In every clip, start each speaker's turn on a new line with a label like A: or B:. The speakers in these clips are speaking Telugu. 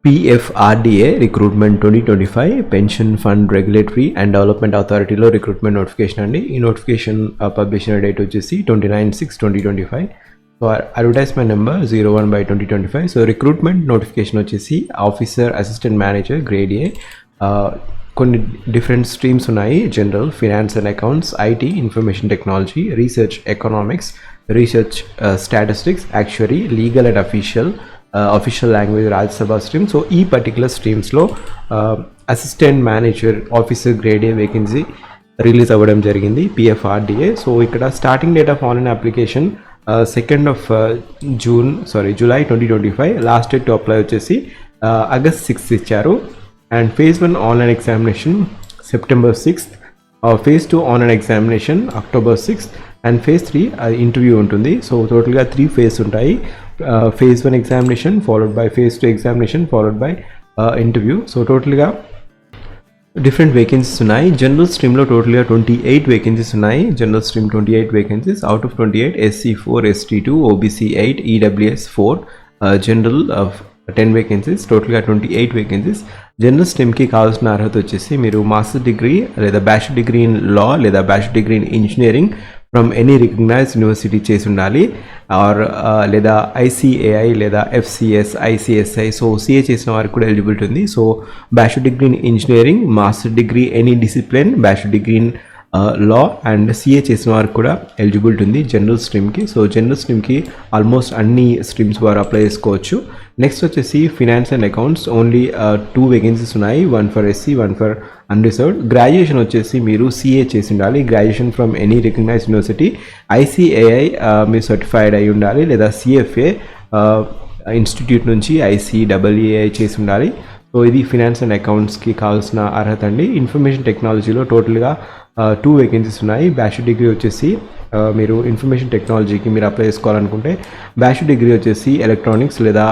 A: PFRDA recruitment 2025 pension fund regulatory and development అథారిటీలో రిక్రూట్మెంట్ నోటిఫికేషన్ అండి. ఈ నోటిఫికేషన్ పబ్లిష్ అయిన డేట్ వచ్చేసి 29/6/2025. So advertisement number 01/2025. So recruitment notification వచ్చేసి officer assistant manager grade A. కొన్ని డిఫరెంట్ స్ట్రీమ్స్ ఉన్నాయి. General, finance and accounts, IT, information technology, research economics, research statistics, actuary, legal and official language, Rajya Sabha stream. So ఈ పర్టికులర్ స్ట్రీమ్స్లో assistant manager officer grade A vacancy release అవ్వడం జరిగింది PFRDA. సో ఇక్కడ starting date of online application July 2025. Last date to apply వచ్చేసి August 6 ఇచ్చారు. And phase 1 online examination September 6th, phase 2 online examination October 6th, and phase 3 interview ఉంటుంది. సో టోటల్గా 3 phase ఉంటాయి. phase 1 examination followed by phase 2 examination followed by interview. So టోటల్గా డిఫరెంట్ వేకెన్సీస్ ఉన్నాయి. జనరల్ స్ట్రీమ్లో టోటల్గా 28 వేకెన్సీస్ ఉన్నాయి. General stream 28 vacancies. Out of 28 SC 4, ST 2, OBC 8, EWS 4, general 10 vacancies. టోటల్గా 28 వేకెన్సీస్. జనరల్ స్ట్రీమ్కి కావాల్సిన అర్హత వచ్చేసి మీరు మాస్టర్ డిగ్రీ లేదా బ్యాచిలర్ డిగ్రీ ఇన్ లా లేదా bachelor degree in engineering from any recognised university చేసి ఉండాలి, ఆర్ లేదా ICAI లేదా FCS, ICSI. సో CA చేసిన వారికి కూడా ఎలిజిబిలిటీ ఉంది. So bachelor degree in engineering, master degree any discipline, bachelor degree in law and CA చేసిన వారికి కూడా ఎలిజిబిలిటీ ఉంది జనరల్ స్ట్రీమ్కి. సో జనరల్ స్ట్రీమ్కి ఆల్మోస్ట్ అన్ని స్ట్రీమ్స్ వారు అప్లై చేసుకోవచ్చు. నెక్స్ట్ వచ్చేసి finance and accounts only 2 vacancies ఉన్నాయి. 1 for SC, 1 for unreserved. Graduation వచ్చేసి మీరు CA చేసి ఉండాలి, graduation from any recognised university. ICAI మీరు సర్టిఫైడ్ అయి ఉండాలి, లేదా CFA ఇన్స్టిట్యూట్ నుంచి ICAI చేసి ఉండాలి. సో ఇది ఫినాన్స్ అండ్ అకౌంట్స్కి కావాల్సిన అర్హత అండి. ఇన్ఫర్మేషన్ టెక్నాలజీలో టోటల్గా 2 వేకెన్సీస్ ఉన్నాయి. బ్యాచిలర్ డిగ్రీ వచ్చేసి మీరు ఇన్ఫర్మేషన్ టెక్నాలజీకి మీరు అప్లై చేసుకోవాలనుకుంటే బ్యాచిలర్ డిగ్రీ వచ్చేసి ఎలక్ట్రానిక్స్ లేదా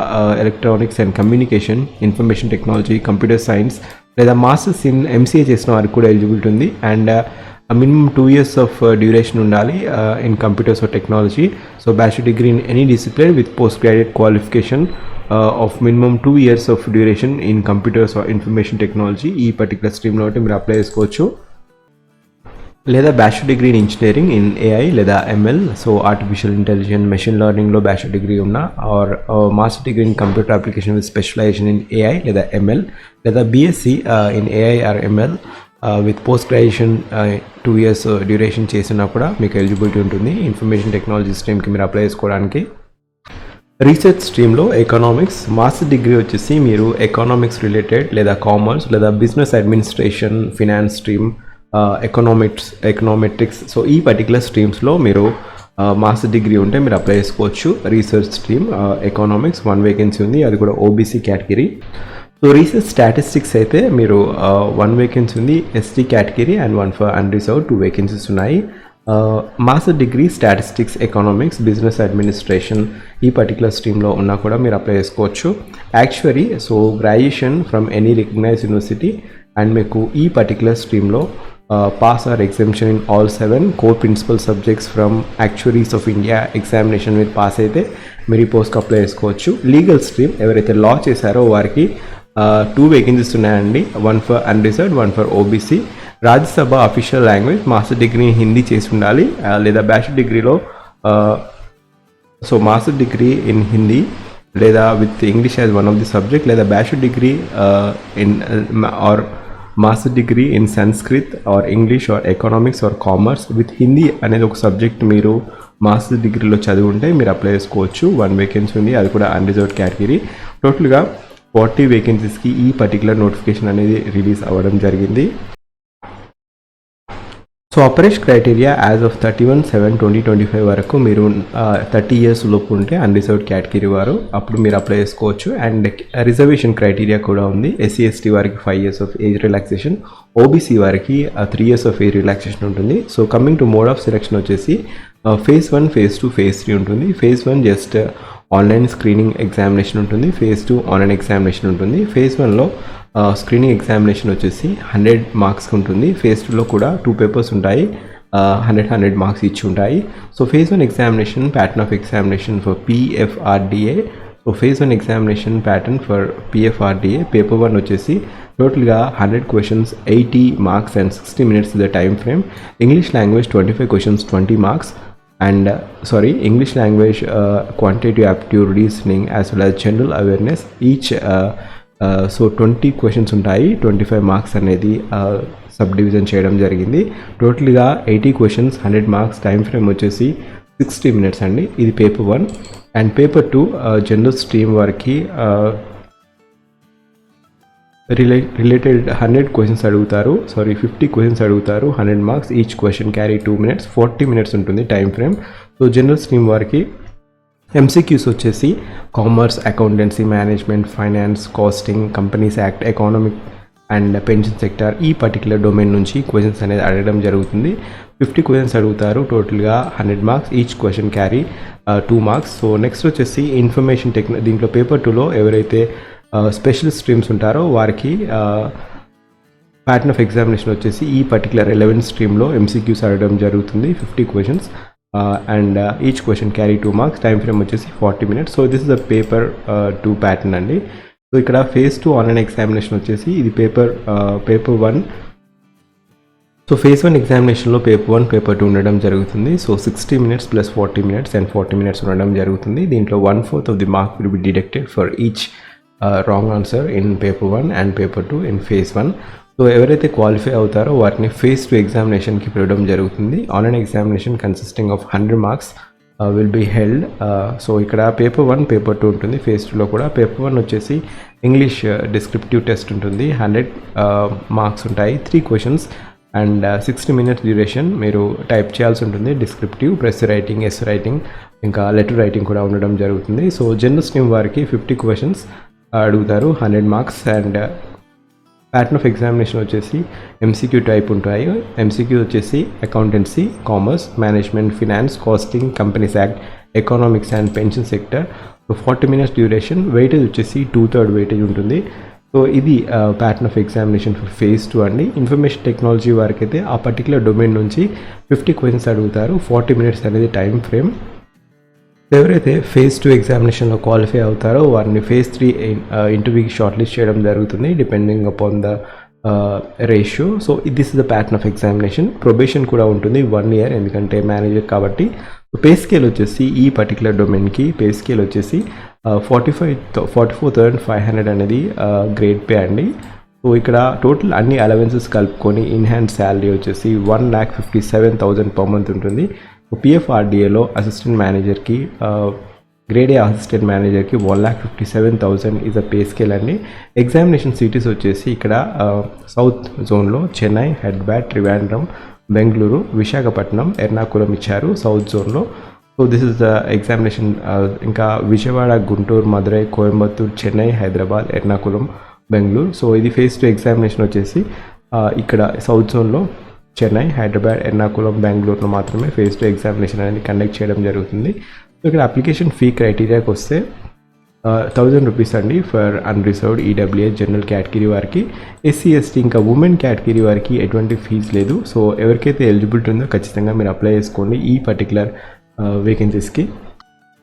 A: electronics and communication, information technology, computer science లేదా మాస్టర్స్ ఇన్ MCA చేసిన వారికి కూడా ఎలిజిబిలిటీ ఉంది. And minimum 2 years of duration ఉండాలి in computers or technology. So bachelor degree in any discipline with post graduate qualification of minimum 2 years of duration in computers or information technology. ఈ పర్టికులర్ స్ట్రీమ్లో మీరు అప్లై చేసుకోవచ్చు. లేదా bachelor degree in engineering in AI లేదా ML, so artificial intelligence, machine లెర్నింగ్లో బ్యాచిలర్ డిగ్రీ ఉన్న, or master degree in computer application with specialisation in AI లేదా ML, లేదా BSc in AI or ML with post graduation 2 years duration చేసినా కూడా మీకు ఎలిజిబిలిటీ ఉంటుంది ఇన్ఫర్మేషన్ టెక్నాలజీ స్ట్రీమ్కి మీరు అప్లై చేసుకోవడానికి. రీసెర్చ్ స్ట్రీమ్లో ఎకనామిక్స్, మాస్టర్ డిగ్రీ వచ్చేసి మీరు ఎకనామిక్స్ రిలేటెడ్ లేదా కామర్స్ లేదా business administration, finance stream, econometrics. So ఈ పర్టికులర్ స్ట్రీమ్స్లో మీరు మాస్టర్ డిగ్రీ ఉంటే మీరు అప్లై చేసుకోవచ్చు. రీసెర్చ్ స్ట్రీమ్ ఎకనామిక్స్ 1 వేకెన్సీ ఉంది, అది కూడా OBC category. So research statistics అయితే మీరు 1 వేకెన్సీ ఉంది ST category, and 1 for unreserved 2 vacancies ఉన్నాయి. Master degree statistics, economics, business administration ఈ పర్టికులర్ స్ట్రీమ్లో ఉన్నా కూడా మీరు అప్లై చేసుకోవచ్చు. Actuary, so graduation from any recognised university and మీకు ఈ పర్టికులర్ స్ట్రీమ్లో pass or examination in all 7 core principal subjects from actuaries of India examination మీరు పాస్ అయితే మీరు ఈ పోస్ట్కి అప్లై చేసుకోవచ్చు. లీగల్ స్ట్రీమ్ ఎవరైతే లా చేశారో వారికి 2 వేకెన్సీస్ ఉన్నాయండి. 1 for unreserved, 1 for OBC. Rajya Sabha official language, master degree Hindi చేసి ఉండాలి, లేదా బ్యాచిలర్ డిగ్రీలో so master degree in Hindi లేదా with English as one of the subject, లేదా bachelor degree in or master degree in Sanskrit or English or economics or commerce with Hindi అనేది ఒక సబ్జెక్ట్ మీరు మాస్టర్ డిగ్రీలో చదివి ఉంటే మీరు అప్లై చేసుకోవచ్చు. 1 వేకెన్సీ ఉంది, అది కూడా అన్రిజర్వ్డ్ కేటగిరీ. టోటల్గా 40 వేకెన్సీస్కి ఈ పర్టికులర్ నోటిఫికేషన్ అనేది రిలీజ్ అవ్వడం జరిగింది. So operation criteria as of 31/7/2025 వరకు మీరు 30 years లోపు ఉంటే అన్రిజర్వ్డ్ కేటగిరీ వారు అప్పుడు మీరు అప్లై చేసుకోవచ్చు. అండ్ రిజర్వేషన్ క్రైటీరియా కూడా ఉంది. SC ST వారికి 5 years of age relaxation, OBC వారికి 3 years ఆఫ్ ఏజ్ రిలాక్సేషన్ ఉంటుంది. So coming to mode of selection వచ్చేసి phase 1, phase 2, phase 3 ఉంటుంది. phase 1 just online screening examination ఉంటుంది. phase 2 ఆన్లైన్ ఎగ్జామినేషన్ ఉంటుంది. phase 1లో స్క్రీనింగ్ ఎగ్జామినేషన్ వచ్చేసి 100 marks ఉంటుంది. phase 2లో కూడా 2 papers ఉంటాయి, 100 marks ఇచ్చి ఉంటాయి. So phase 1 examination, pattern of examination for PFRDA so phase 1 examination pattern for PFRDA paper 1 వచ్చేసి టోటల్గా 100 questions 80 marks and 60 minutes the time frame. English language 25 questions 20 marks and English language quantitative aptitude reasoning as well as general awareness each so 20 questions ఉంటాయి. 25 మార్క్స్ అనేది సబ్ డివిజన్ చేయడం జరిగింది. టోటల్గా 80 క్వశ్చన్స్ 100 మార్క్స్ టైం ఫ్రేమ్ వచ్చేసి 60 minutes అండి. ఇది paper 1 and paper 2 general stream వారికి రిలేటెడ్ 100 క్వశ్చన్స్ అడుగుతారు. 50 క్వశ్చన్స్ అడుగుతారు. 100 marks each question carry 2 minutes 40 minutes ఉంటుంది time frame. So general stream వారికి MCQs వచ్చేసి commerce, accountancy, management, finance, costing, companies act, economic and pension sector ఈ పర్టికులర్ డొమైన్ నుంచి క్వశ్చన్స్ అనేది అడగడం జరుగుతుంది. 50 క్వశ్చన్స్ అడుగుతారు. టోటల్గా 100 marks each question carry 2 marks. So next వచ్చేసి ఇన్ఫర్మేషన్ దీంట్లో పేపర్ 2లో ఎవరైతే స్పెషల్ స్ట్రీమ్స్ ఉంటారో వారికి ప్యాటర్న్ ఆఫ్ ఎగ్జామినేషన్ వచ్చేసి ఈ పర్టికులర్ 11 స్ట్రీమ్లో MCQs అడగడం జరుగుతుంది. 50 questions and each question carry 2 marks time frame వచ్చేసి 40 minutes. So this is the paper 2 pattern అండి. సో ఇక్కడ ఫేజ్ 2 ఆన్లైన్ ఎగ్జామినేషన్ వచ్చేసి ఇది పేపర్ 1. సో ఫేజ్ 1 ఎగ్జామినేషన్లో పేపర్ 1 పేపర్ 2 ఉండడం జరుగుతుంది. So 60 minutes plus 40 minutes and 40 minutes ఉండడం జరుగుతుంది. దీంట్లో 1/4 of the mark will be deducted for each wrong answer in paper 1 and paper 2 in phase 1. So ఎవరైతే క్వాలిఫై అవుతారో వారిని ఫేజ్ 2 ఎగ్జామినేషన్కి పిలవడం జరుగుతుంది. Online examination consisting of 100 marks will be held. So ఇక్కడ పేపర్ 1 పేపర్ 2 ఉంటుంది. ఫేజ్ 2లో కూడా పేపర్ 1 వచ్చేసి ఇంగ్లీష్ డిస్క్రిప్టివ్ టెస్ట్ ఉంటుంది. 100 మార్క్స్ ఉంటాయి. 3 క్వశ్చన్స్ అండ్ 60 minutes డ్యూరేషన్. మీరు టైప్ చేయాల్సి ఉంటుంది. Descriptive, precis writing, essay writing, ఇంకా లెటర్ రైటింగ్ కూడా ఉండడం జరుగుతుంది. సో జనరల్ స్ట్రీమ్ వారికి 50 క్వశ్చన్స్ అడుగుతారు. 100 marks and pattern of examination వచ్చేసి MCQ టైప్ ఉంటాయి. MCQ వచ్చేసి accountancy, commerce, management, finance, costing, companies act, economics and pension sector. 40 minutes duration. Weightage వచ్చేసి 2/3 వెయిటేజ్ ఉంటుంది. సో ఇది pattern of examination for phase 2 అండి. ఇన్ఫర్మేషన్ టెక్నాలజీ వారికి అయితే ఆ పర్టికులర్ డొమైన్ నుంచి 50 క్వశ్చన్స్ అడుగుతారు. 40 minutes అనేది టైం ఫ్రేమ్. ఎవరైతే ఫేజ్ 2 ఎగ్జామినేషన్లో క్వాలిఫై అవుతారో వారిని ఫేజ్ 3 ఇంటర్వ్యూకి షార్ట్ లిస్ట్ చేయడం జరుగుతుంది depending upon the ratio. So this is the pattern of examination. Probation కూడా ఉంటుంది 1 year ఎందుకంటే మేనేజర్ కాబట్టి. పే స్కేల్ వచ్చేసి ఈ పర్టికులర్ డొమైన్కి పే స్కేల్ వచ్చేసి 44,500 అనేది గ్రేడ్ పే అండి. సో ఇక్కడ టోటల్ అన్ని అలవెన్సెస్ కలుపుకొని ఇన్ హ్యాండ్ శాలరీ వచ్చేసి 1,57,000 per month ఉంటుంది. PFRDAలో అసిస్టెంట్ మేనేజర్కి గ్రేడ్ ఏ అసిస్టెంట్ మేనేజర్కి 1,57,000 ఈజ్ అ పే స్కేల్ అండి. ఎగ్జామినేషన్ సిటీస్ వచ్చేసి ఇక్కడ సౌత్ జోన్లో చెన్నై, హైదరాబాద్, త్రివేంద్రం, బెంగళూరు, విశాఖపట్నం, ఎర్నాకుళం ఇచ్చారు సౌత్ జోన్లో. So this is the examination. ఇంకా విజయవాడ, గుంటూరు, మదురై, కోయంబత్తూర్, చెన్నై, హైదరాబాద్, ఎర్నాకుళం, బెంగళూరు. సో ఇది ఫేజ్ 2 ఎగ్జామినేషన్ వచ్చేసి ఇక్కడ సౌత్ జోన్లో చెన్నై, హైదరాబాద్, ఎర్నాకుళం, బెంగళూరులో మాత్రమే ఫేజ్ 2 ఎగ్జామినేషన్ అనేది కండక్ట్ చేయడం జరుగుతుంది. సో ఇక్కడ అప్లికేషన్ ఫీ క్రైటీరియాకి వస్తే 1,000 rupees అండి for unreserved EWS general category వారికి. SC ST ఇంకా ఉమెన్ కేటగిరీ వారికి ఎటువంటి ఫీజు లేదు. సో ఎవరికైతే ఎలిజిబిలిటీ ఉందో ఖచ్చితంగా మీరు అప్లై చేసుకోండి ఈ పర్టికులర్ వేకెన్సీస్కి.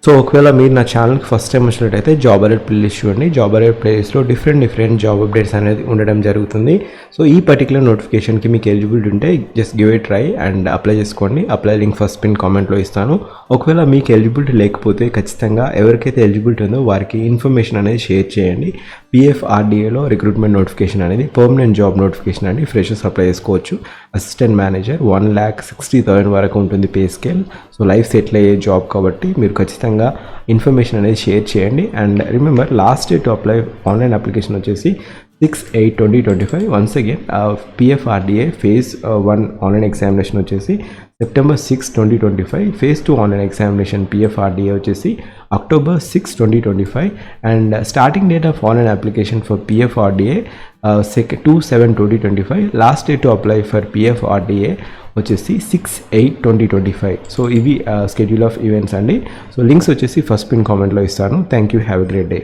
A: సో ఒకవేళ మీరు నా ఛానల్కి ఫస్ట్ టైం వచ్చినట్టయితే జాబ్ అలర్ట్ ప్లేలిస్ట్ చూడండి. జాబ్ అలర్ట్ ప్లేలిస్ట్లో డిఫరెంట్ జాబ్ అప్డేట్స్ అనేది ఉండడం జరుగుతుంది. సో ఈ పర్టికులర్ నోటిఫికేషన్కి మీకు ఎలిజిబిలిటీ ఉంటే just give it try and apply చేసుకోండి. అప్లై లింక్ ఫస్ట్ పిన్ కామెంట్లో ఇస్తాను. ఒకవేళ మీకు ఎలిజిబిలిటీ లేకపోతే ఖచ్చితంగా ఎవరికైతే ఎలిజిబిలిటీ ఉందో వారికి ఇన్ఫర్మేషన్ అనేది షేర్ చేయండి. PFRDAలో రిక్రూట్మెంట్ నోటిఫికేషన్ అనేది పర్మనెంట్ జాబ్ నోటిఫికేషన్ అండి. ఫ్రెషర్స్ అప్లై చేసుకోవచ్చు. అసిస్టెంట్ మేనేజర్ 1,60,000 వరకు ఉంటుంది pay scale. So life settle అయ్యే జాబ్ కాబట్టి మీరు ఖచ్చితంగా ఇన్ఫర్మేషన్ అనేది షేర్ చేయండి. And remember last day to apply online application వచ్చేసి 6/8/2025. Once again PFRDA phase 1 online examination వచ్చేసి September 6, 2025. Phase 2 online examination PFRDA వచ్చేసి October 6, 2025. And starting date of online application for PFRDA 2/7/2025. Last day to apply for PFRDA వచ్చేసి 6/8/2025. సో ఇవి స్కెడ్యూల్ ఆఫ్ ఈవెంట్స్ అండి. సో లింక్స్ వచ్చేసి ఫస్ట్ పిన్ కామెంట్లో ఇస్తాను. Thank you. Have a great day.